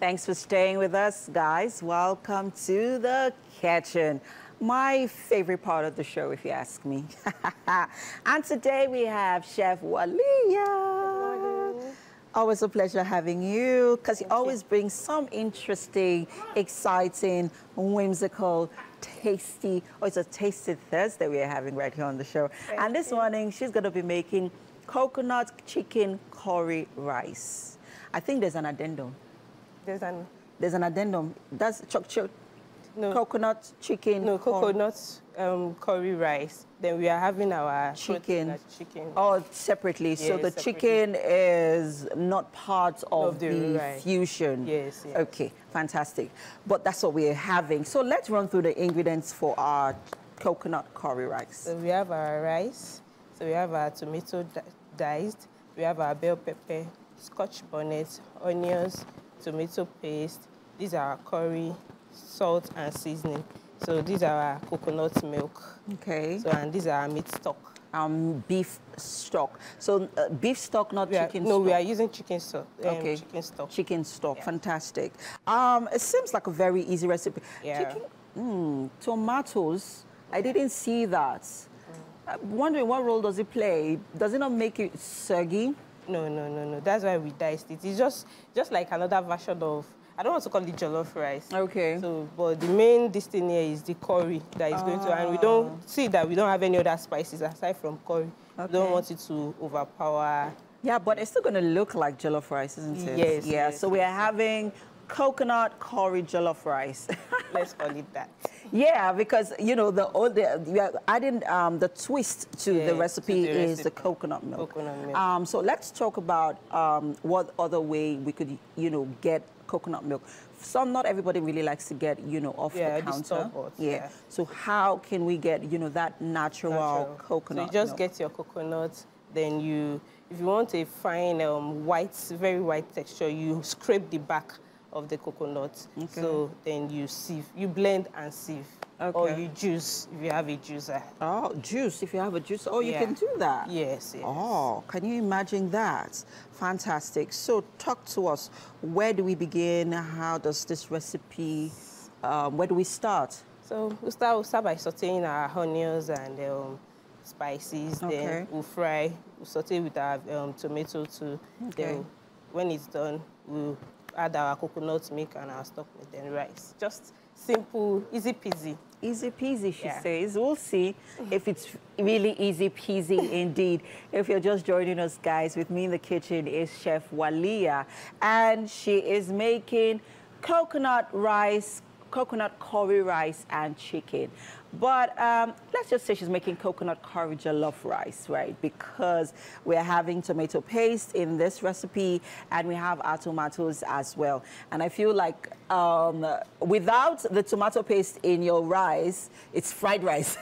Thanks for staying with us, guys. Welcome to the kitchen. My favorite part of the show, if you ask me. And today we have Chef Waliat. Always a pleasure having you, because you always bring some interesting, exciting, whimsical, tasty, it's a tasty Thursday we're having right here on the show. And this morning, she's going to be making coconut chicken curry rice. I think there's an addendum. There's an addendum. That's coconut chicken. No, coconut curry rice. Then we are having our chicken. Oh, separately. Yes, so the chicken is not part of the fusion. Yes, yes. Okay, fantastic. But that's what we're having. So let's run through the ingredients for our coconut curry rice. So we have our rice. So we have our tomato diced. We have our bell pepper, scotch bonnet, onions, tomato paste. These are our curry, salt and seasoning. So these are our coconut milk. Okay. So and these are our meat stock. Beef stock. So beef stock, not chicken stock. No, we are using chicken stock. Okay. Chicken stock. Chicken stock. Yeah. Fantastic. It seems like a very easy recipe. Yeah. Chicken, tomatoes. I didn't see that. I'm wondering what role does it play? Does it not make it soggy? No. That's why we diced it. It's just like another version of, I don't want to call it jollof rice. Okay. So, but the main thing here is the curry that is going to, and we don't see that we don't have any other spices aside from curry. Okay. We don't want it to overpower. Yeah, but it's still going to look like jollof rice, isn't it? Yes. Yeah. Yes, so we are having coconut curry jollof rice. Let's call it that. Yeah, because we are adding the twist to the recipe is the coconut milk. So let's talk about what other way we could get coconut milk. Not everybody really likes to get off the counter. Yeah. So how can we get that natural coconut So you just milk? get your coconut, then if you want a fine very white texture, you scrape the back of the coconut. Okay. So then you sieve, you blend and sieve. Okay. Or you juice if you have a juicer. Oh, juice if you have a juicer. Oh, you can do that? Yes. Oh, can you imagine that? Fantastic. So talk to us. Where do we begin? How does this recipe, where do we start? So we'll start by sauteing our onions and spices. Okay. Then we'll fry. We'll saute with our tomato too. Okay. Then when it's done, we'll add our coconut milk and our stock and then rice. Just simple, easy peasy. Easy peasy, she says. We'll see if it's really easy peasy indeed. If you're just joining us, guys, with me in the kitchen is Chef Waliat, and she is making coconut curry rice and chicken. But let's just say she's making coconut curry jollof rice, right? Because we're having tomato paste in this recipe, and we have our tomatoes as well. And I feel like without the tomato paste in your rice, it's fried rice.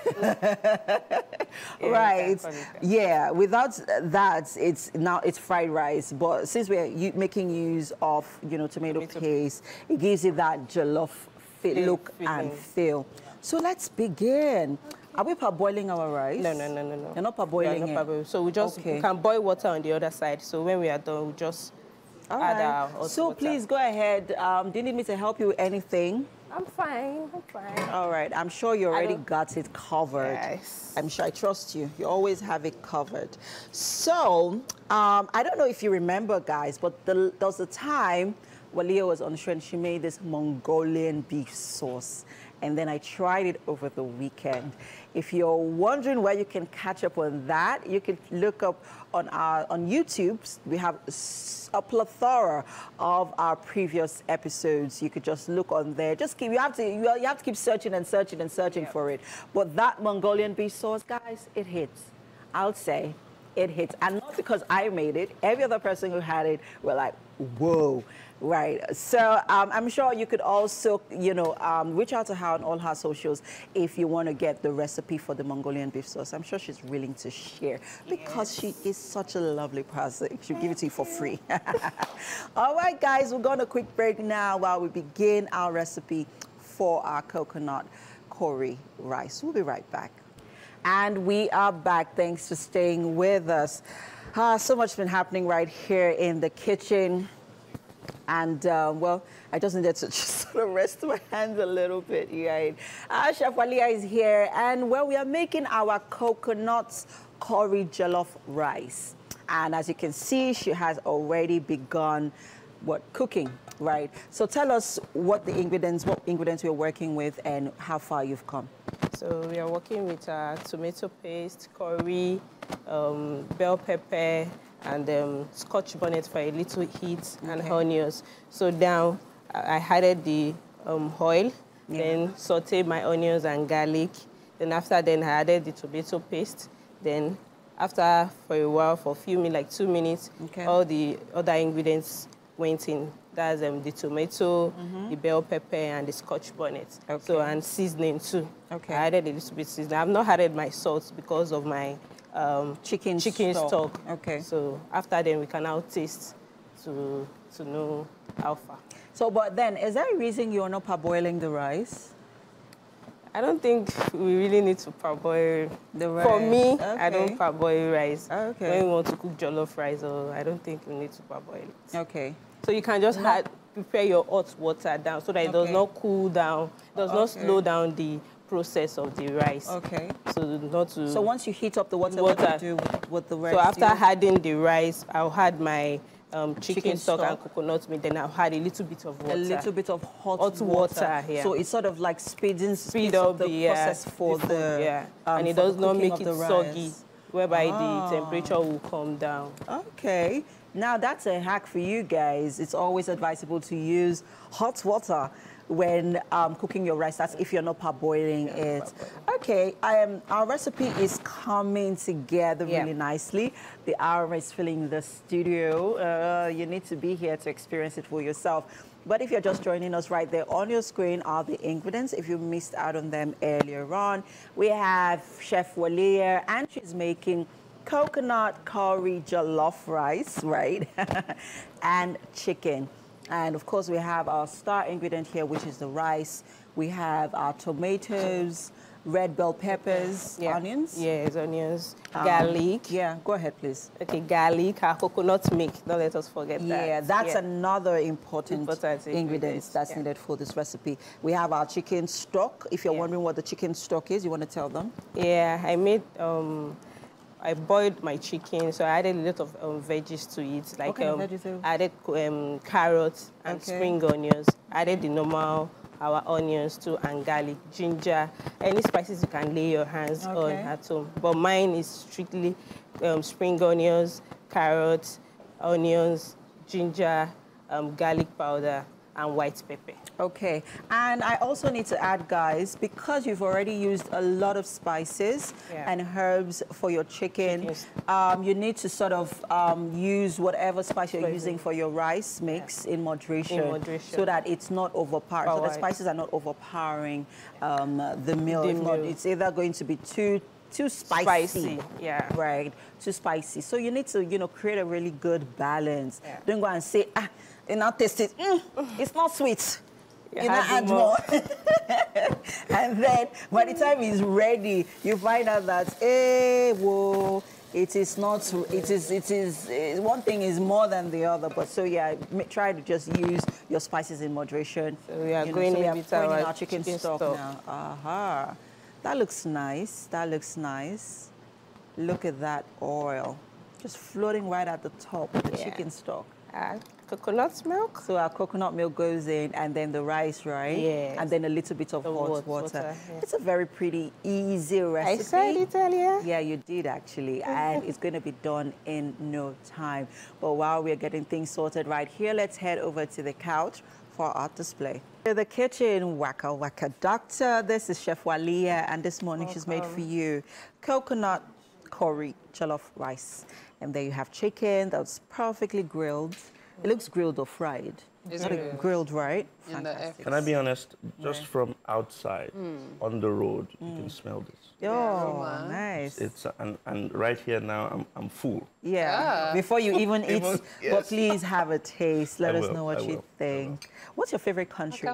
Right? Yeah, without that, it's fried rice. But since we're making use of, tomato paste, it gives you that jollof look and feel. So let's begin. Are we parboiling our rice? No. You're not parboiling it? So we can boil water on the other side. So when we are done, we just add our hot water. Please go ahead. Do you need me to help you with anything? I'm fine. All right. I'm sure you already got it covered. Yes. I'm sure. I trust you. You always have it covered. So I don't know if you remember, guys, but there was a time Waliat was on show and she made this Mongolian beef sauce. And then I tried it over the weekend. If you're wondering where you can catch up on that, you can look up on YouTube. We have a plethora of our previous episodes. You could just look on there. You have to keep searching and searching for it. But that Mongolian beef sauce, guys, it hits. I'll say it hits. And not because I made it. Every other person who had it were like, whoa. Right. So I'm sure you could also, reach out to her on all her socials if you want to get the recipe for the Mongolian beef sauce. I'm sure she's willing to share because she is such a lovely person. She'll give it to you for free. All right, guys, we're going to quick break now while we begin our recipe for our coconut curry rice. We'll be right back. And we are back. Thanks for staying with us. So much been happening right here in the kitchen. And, well, I just needed to just sort of rest my hands a little bit, right? Chef Waliat is here, and, well, we are making our coconut curry jollof rice. And as you can see, she has already begun cooking, right? So tell us what ingredients we're working with and how far you've come. So we are working with tomato paste, curry, bell pepper, and scotch bonnet for a little heat, and onions. So now I added the oil, then sauteed my onions and garlic. Then after then I added the tomato paste. Then after for a while, for a few minutes, like 2 minutes, all the other ingredients went in. That's the tomato, the bell pepper, and the scotch bonnet. So, and seasoning too. I added a little bit seasoning. I've not added my salt because of my chicken stock. So after then, we can now taste to know how far. So, but then, is there a reason you're not parboiling the rice? I don't think we really need to parboil the rice. For me, I don't parboil rice. When we want to cook jollof rice, I don't think we need to parboil it. So you can just prepare your hot water down so that it does not cool down, does not slow down the process of the rice. So once you heat up the water, what do you do with the rice? So after adding the rice, I'll add my chicken stock and coconut milk, then I'll add a little bit of water. A little bit of hot water. So it's sort of like speed up the process for the and it does not make it soggy, whereby the temperature will come down. Now that's a hack for you guys. It's always advisable to use hot water when cooking your rice. That's if you're not parboiling it. Our recipe is coming together really nicely. The aroma is filling the studio. You need to be here to experience it for yourself. But if you're just joining us, right there on your screen are the ingredients. If you missed out on them earlier on, we have Chef Waliat, and she's making coconut curry jollof rice, right? And chicken. And of course, we have our star ingredient here, which is the rice. We have our tomatoes, red bell peppers, onions. Yes, onions, garlic. Go ahead, please. Garlic, our coconut milk. Don't let us forget that. Yeah, that's another important ingredient that's needed for this recipe. We have our chicken stock. If you're wondering what the chicken stock is, you want to tell them? I made... I boiled my chicken, so I added a lot of veggies to it. Like I added carrots and spring onions. I added the normal, our onions too, and garlic, ginger, any spices you can lay your hands on at home. But mine is strictly spring onions, carrots, onions, ginger, garlic powder, and white pepper. And I also need to add, guys, because you've already used a lot of spices and herbs for your chicken, you need to sort of use whatever spice you're using for your rice mix in moderation, so that it's not overpowering. So the spices are not overpowering the meal. If not, it's either going to be too spicy. Right, too spicy. So you need to, create a really good balance. Don't go and say, you now taste it, it's not sweet. You now add more. And then by the time it's ready, you find out that, it is not, one thing is more than the other. But so try to just use your spices in moderation. So we are going in with our chicken stock now. That looks nice. That looks nice. Look at that oil. Just floating right at the top of the chicken stock. Coconut milk. So our coconut milk goes in, and then the rice, right? And then a little bit of hot water. It's a very pretty, easy recipe. I said it earlier. Yeah, you did actually. And it's going to be done in no time. But while we're getting things sorted right here, let's head over to the couch for our display. In the kitchen, Waka Waka Doctor. This is Chef Waliat, and this morning she's made for you coconut curry jollof rice. And there you have chicken that's perfectly grilled. It looks grilled or fried. It's not grilled, right? Fantastic. Can I be honest? Just from outside, on the road, you can smell this. Oh, nice. And right here now, I'm full. Yeah, before you even eat, Yes. but please have a taste. Let us know what I you will. think. What's your favorite country?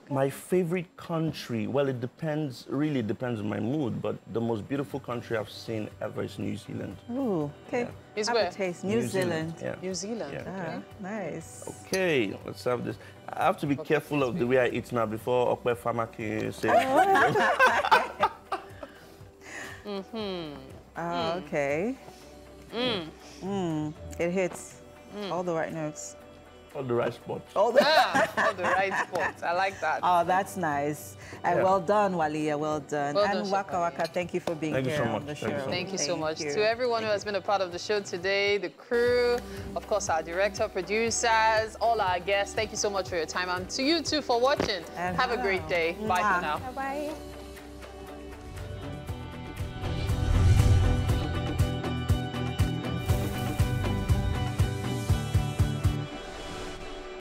My favorite country, well, it depends, really depends on my mood, but the most beautiful country I've seen ever is New Zealand. Ooh, okay. Is have where? a taste. New Zealand. Yeah. New Zealand. Yeah. Nice. Okay, let's have this. I have to be careful of the way I eat now before Okwe Famaki says. Okay. It hits all the right notes. All the right spots. All the All the right spots. I like that. Oh, that's nice. And Yeah. well done, Walia. Well done. Well and done, Chef Waka Waka, thank you for being Thank you here so on much. the Thank you show. so Thank you so much. you. To everyone who has been a part of the show today, the crew, of course, our director, producers, all our guests, thank you so much for your time. And to you too for watching. And have a great day. Bye for now. Bye-bye.